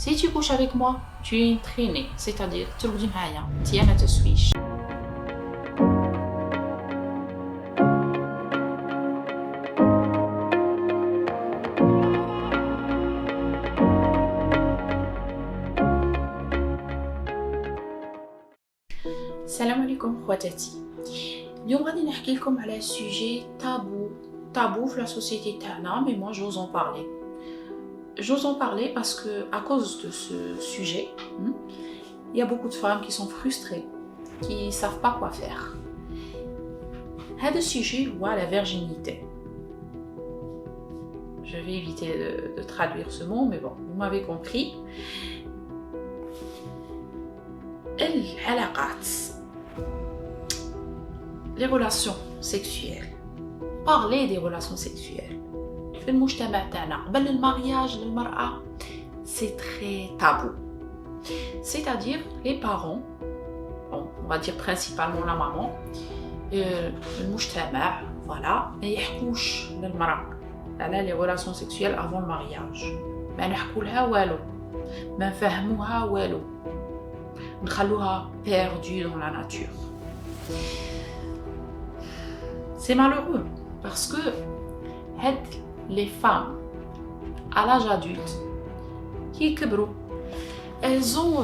Si tu couches avec moi, tu es une traînée, c'est-à-dire ترقدي معايا انتيا ما تسويش. السلام عليكم خواتاتي. اليوم غادي نحكي لكم على سوجي تابو في لا سوسيتي تاعنا، mais moi j'ose en parler. J'ose en parler parce que à cause de ce sujet, il y a beaucoup de femmes qui sont frustrées, qui savent pas quoi faire. هذا السوجي هو la virginité. Je vais éviter de traduire ce mot, mais bon, vous m'avez compris. العلاقات, les relations sexuelles. Parler des relations sexuelles. في المجتمع تاعنا قبل المارياج للمرأة c'est très tabou. C'est-à-dire les parents, on va dire principalement la maman, المجتمع voilà, ما يحكوش للمرأة على les relations sexuelles avant le mariage. ما نحكوا لها والو, ما نفهموها والو, نخلوها perdue dans la nature. C'est malheureux parce que les femmes à l'âge adulte qui كبروا, elles ont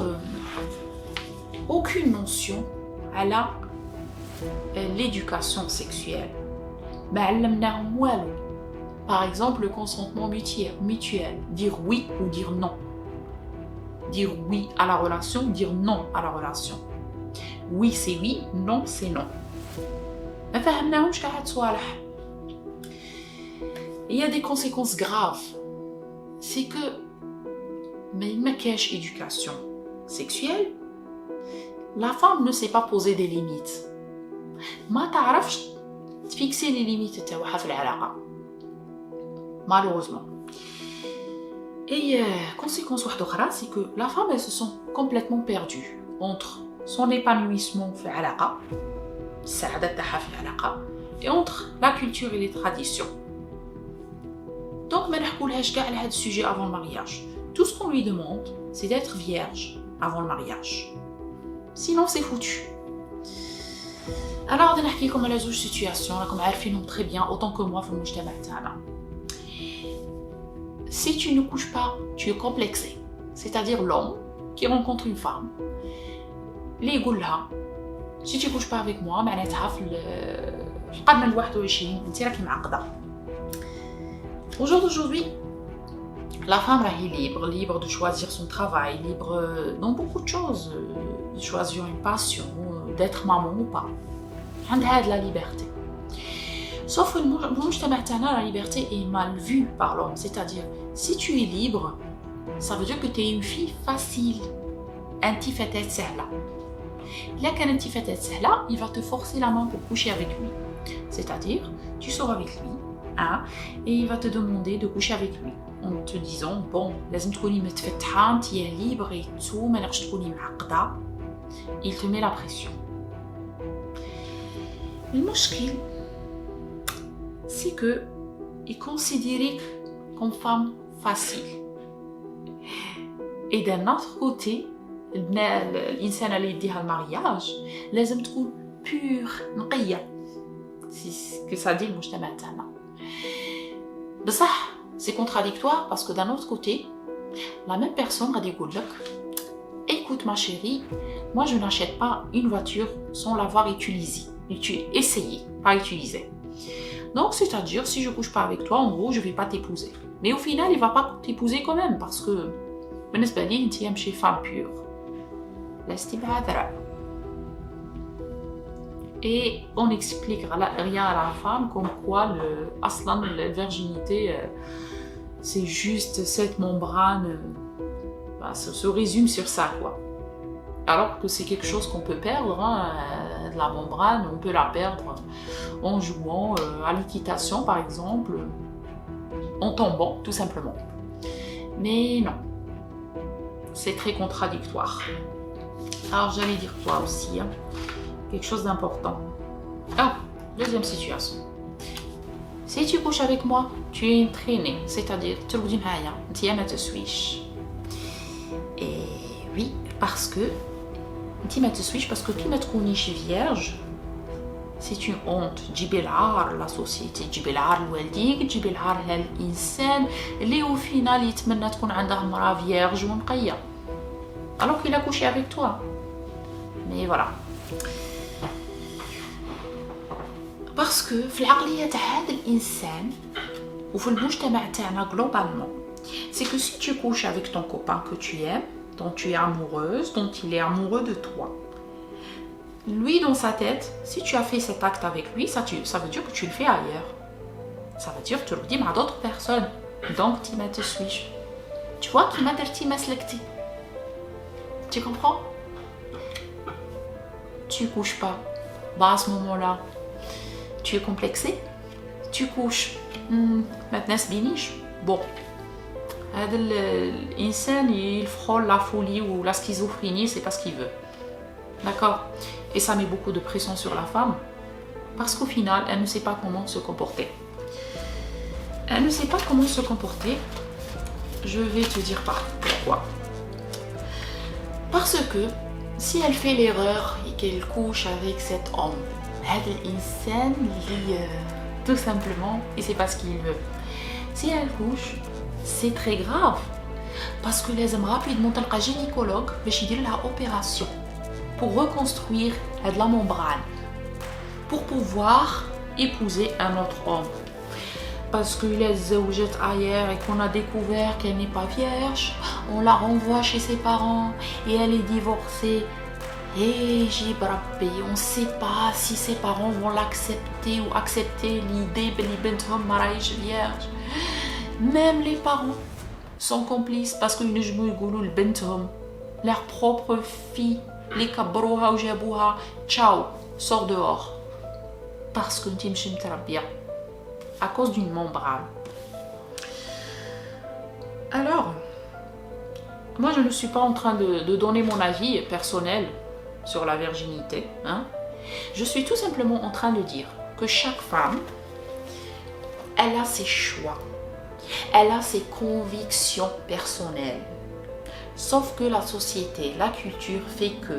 aucune notion à l'éducation sexuelle. Par exemple, le consentement mutuel, dire oui ou dire non. Dire oui à la relation, dire non à la relation. Oui c'est oui, non c'est non. ما فهمناهمش كاع صوالح. Il y a des conséquences graves. C'est que ما كاش éducation sexuelle, la femme ne sait pas poser des limites. ما تعرفش تفيكسي les limites تاعها في العلاقة. Malheureusement. Et conséquence واحدة أخرى, c'est que la femme elle se sent complètement perdue entre son épanouissement في العلاقة, السعادة تاعها في العلاقة, et entre la culture et les traditions. Donc ما نحكولهاش كاع على هذا السوجي avant le mariage. Tout ce qu'on lui demande, c'est d'être vierge avant le mariage. Sinon c'est foutu. Alors غادي نحكي لكم على زوج سيتوياسيون راكم عارفينهم très bien autant que moi في المجتمع تاعنا. Si tu ne couches pas, tu es complexé. C'est-à-dire l'homme qui rencontre une femme, اللي يقول لها si tu couches pas avec moi معناتها في القرن ال21 انت راكي معقده. Aujourd'hui, la femme est libre de choisir son travail, libre dans beaucoup de choses, de choisir une passion, d'être maman ou pas. عندها de la liberté. Sauf que المجتمع تاعنا la liberté est mal vue par l'homme, c'est-à-dire si tu es libre, ça veut dire que tu es une fille facile. انت فتاة سهلة. Là quand انت فتاة سهلة, il va te forcer la main pour coucher avec lui. C'est-à-dire, tu sors avec lui, hein, et il va te demander de coucher avec lui en te disant bon لازم تكوني متفتحة, انت libre et tout, ما نقدرش تكوني معقدة. Il te met la pression. المشكل c'est que il considère comme femme facile. Et d'un autre côté, الإنسان اللي يديها المارياج لازم تكون pure, نقية. C'est ce que ça dit المجتمع تاعنا. بصح c'est contradictoire parce que d'un autre côté, la même personne غادي يقول لك écoute ma chérie, moi je n'achète pas une voiture sans l'avoir essayée, pas utilisée. Donc c'est-à-dire si je couche pas avec toi, en gros je vais pas t'épouser. Mais au final il va pas t'épouser quand même parce que بالنسبة لي انت ماشي femme pure. لستي بعذراء. Et on n'explique rien à la femme comme quoi la virginité c'est juste cette membrane, se résume sur ça quoi. Alors que c'est quelque chose qu'on peut perdre, hein, la membrane, on peut la perdre en jouant à l'équitation par exemple, en tombant tout simplement. Mais non, c'est très contradictoire. Alors j'allais dire quoi aussi, hein, quelque chose d'important. Ah, deuxième situation. Si tu couches avec moi, tu es une traînée, c'est-à-dire ترقدي معايا انتيا ما تسويش. parce que انتي ما تسويش باسكو كي ما تكونيش vierge c'est une honte. تجيبي العار لا سوسيتي، تجيبي العار لوالديك، تجيبي العار للانسان اللي au final يتمنى تكون عنده مراه vierge ونقيه alors qu'il a couché avec toi. Mais voilà. Parce que في العقلية تاع هذا الإنسان وفي المجتمع تاعنا globalement, c'est que si tu couches avec ton copain que tu aimes, dont tu es amoureuse, dont il est amoureux de toi, lui dans sa tête, si tu as fait cet acte avec lui, ça veut dire que tu le fais ailleurs. Ça veut dire que tu le dis à d'autres personnes. Donc tu m'as te suis. Tu vois qui m'a dit ma selecti. Tu comprends? Tu couches pas. Bah à ce moment-là, tu es complexé. Tu couches. Maintenant c'est biniche. Bon. L'insan il frôle la folie ou la schizophrénie, c'est pas ce qu'il veut. D'accord? Et ça met beaucoup de pression sur la femme parce qu'au final, elle ne sait pas comment se comporter. Elle ne sait pas comment se comporter. Je vais te dire pourquoi. Parce que si elle fait l'erreur et qu'elle couche avec cet homme, l'insan, tout simplement, et c'est pas ce qu'il veut. Si elle couche, c'est très grave parce que لازم rapidement تلقى gynécologue باش يدير لها opération pour reconstruire la membrane pour pouvoir épouser un autre homme. Parce qu'il a زوجت ailleurs et qu'on a découvert qu'elle n'est pas vierge, on la renvoie chez ses parents et elle est divorcée. Et j'ai brappé, on ne sait pas si ses parents vont l'accepter ou accepter l'idée بلي بنتهم ما راهيش vierge. Même les parents sont complices parce qu'ils ينجموا يقولوا لبنتهم leur propre fille اللي كبروها وجابوها ciao sors dehors parce que انتي مش متربيه à cause d'une membrane. Alors moi je ne suis pas en train de donner mon avis personnel sur la virginité, hein. Je suis tout simplement en train de dire que chaque femme elle a ses choix, elle a ses convictions personnelles. Sauf que la société, la culture fait que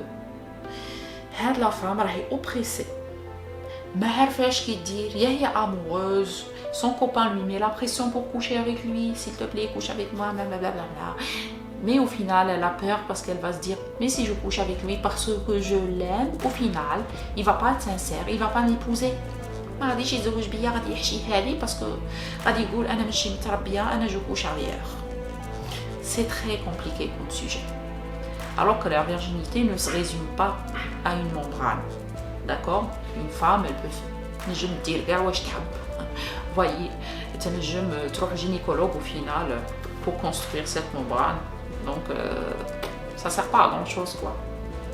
la femme est oppressée. ما عرفاش كي دير، يا هي amoureuse, son copain lui met la pression pour coucher avec lui, s'il te plaît couche avec moi, blablabla. Mais au final elle a peur parce qu'elle va se dire mais si je couche avec lui parce que je l'aime, au final il va pas être sincère, il va pas m'épouser. ما غاديش يتزوج بيا، غادي يحشيها لي باسكو غادي يقول انا ماشي متربيه، انا جو couche ailleurs. C'est très compliqué comme sujet. Alors que la virginité ne se résume pas à une membrane. D'accord? Une femme, elle peut نجم دير كاع واش تحب. Voyez, تنجم تروح gynécologue au final pour construire cette membrane. Donc ça sert pas à grand chose quoi.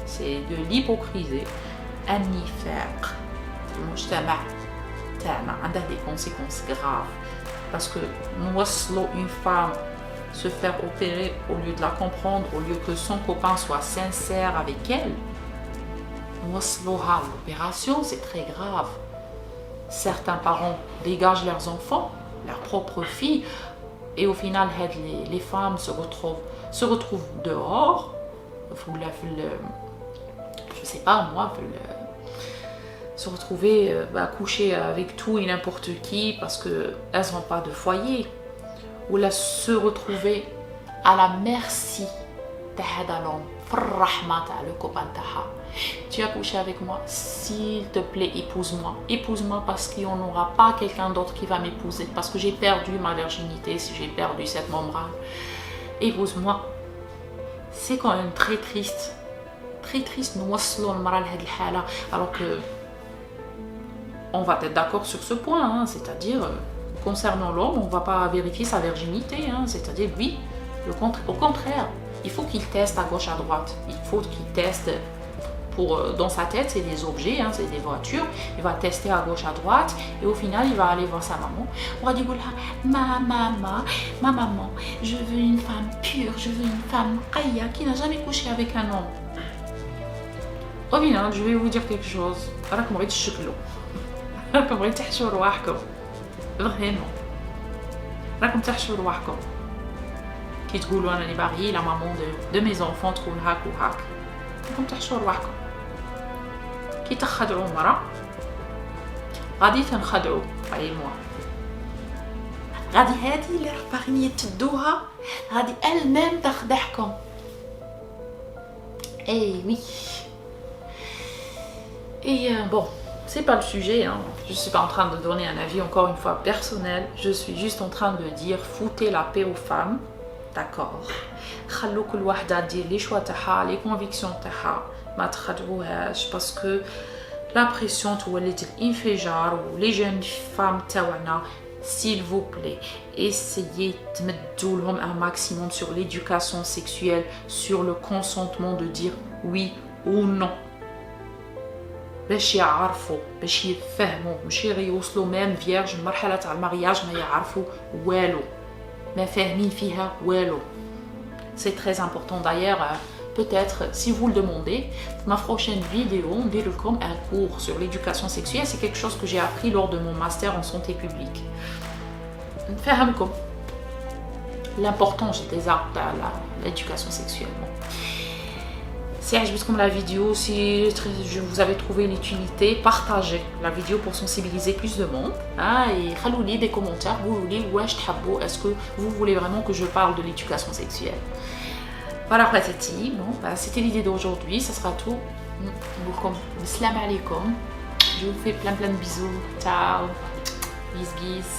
C'est de l'hypocrisie. النفاق. المجتمع تاعنا عنده des conséquences graves parce que نوصلوا une femme se faire opérer au lieu de la comprendre, au lieu que son copain soit sincère avec elle. L'opération, c'est très grave. Certains parents dégagent leurs enfants, leurs propres filles, et au final, les femmes se retrouvent dehors. Je sais pas moi, se retrouver coucher avec tout et n'importe qui parce qu'elles n'ont pas de foyer. Ou là se retrouver à la merci de l'homme, le copain taha. Tu as couché avec moi, s'il te plaît épouse-moi. Épouse-moi parce qu'il n'y aura pas quelqu'un d'autre qui va m'épouser, parce que j'ai perdu ma virginité, si j'ai perdu cette membrane. Épouse-moi. C'est quand même très triste. Très triste nous alors que on va être d'accord sur ce point, hein, c'est-à-dire concernant l'homme, on ne va pas vérifier sa virginité, hein, c'est-à-dire lui, au contraire, il faut qu'il teste à gauche, à droite. Il faut qu'il teste dans sa tête, c'est des objets, hein, c'est des voitures. Il va tester à gauche, à droite, et au final, il va aller voir sa maman. On va dire, ma maman, je veux une femme pure, je veux une femme qaya qui n'a jamais couché avec un homme. Au final, je vais vous dire quelque chose. راكم غير تشكلوا. راكم غير تحشوا رواحكم. Vraiment. راكم تحشوا رواحكم. كي تقولوا انا اللي باغي لا مامون دو مي زونفون تكون هاك وهاك راكم تحشوا رواحكم. كي تخدعوا مرة غادي تنخدعوا اي موا غادي هادي اللي باغيين يتدوها غادي المام تخدعكم. اي وي et bon c'est pas le sujet hein. Je suis pas en train de donner un avis encore une fois personnel, je suis juste en train de dire foutez la paix aux femmes, d'accord. خلوا كل وحده دير لي شوا تاعها لي كونفيكسيون تاعها ما تخدعوهاش باسكو لا بريسيون تولد الانفجار. ولي جون فام تاعنا s'il vous plaît essayez تمدوا لهم un maximum sur l'éducation sexuelle, sur le consentement de dire oui ou non باش يعرفوا باش يفهموا ماشي غير يوصلوا ميم فيرج المرحله تاع المارياج ما يعرفوا والو ما فاهمين فيها والو. C'est très important d'ailleurs, peut-être si vous le demandez, ma prochaine vidéo on dit comme un cours sur l'éducation sexuelle, c'est quelque chose que j'ai appris lors de mon master en santé publique. نفهمكم l'importance déjà de l'éducation sexuelle. Si عجبتكم la vidéo, si vous avez trouvé l'utilité, partagez la vidéo pour sensibiliser plus de monde. Et خلوا لي des commentaires, قولوا لي واش تحبوا, est-ce que vous voulez vraiment que je parle de l'éducation sexuelle. Voilà patati, bon, c'était l'idée d'aujourd'hui, ça sera tout. Salam alaikum, je vous fais plein de bisous, ciao, bis bis.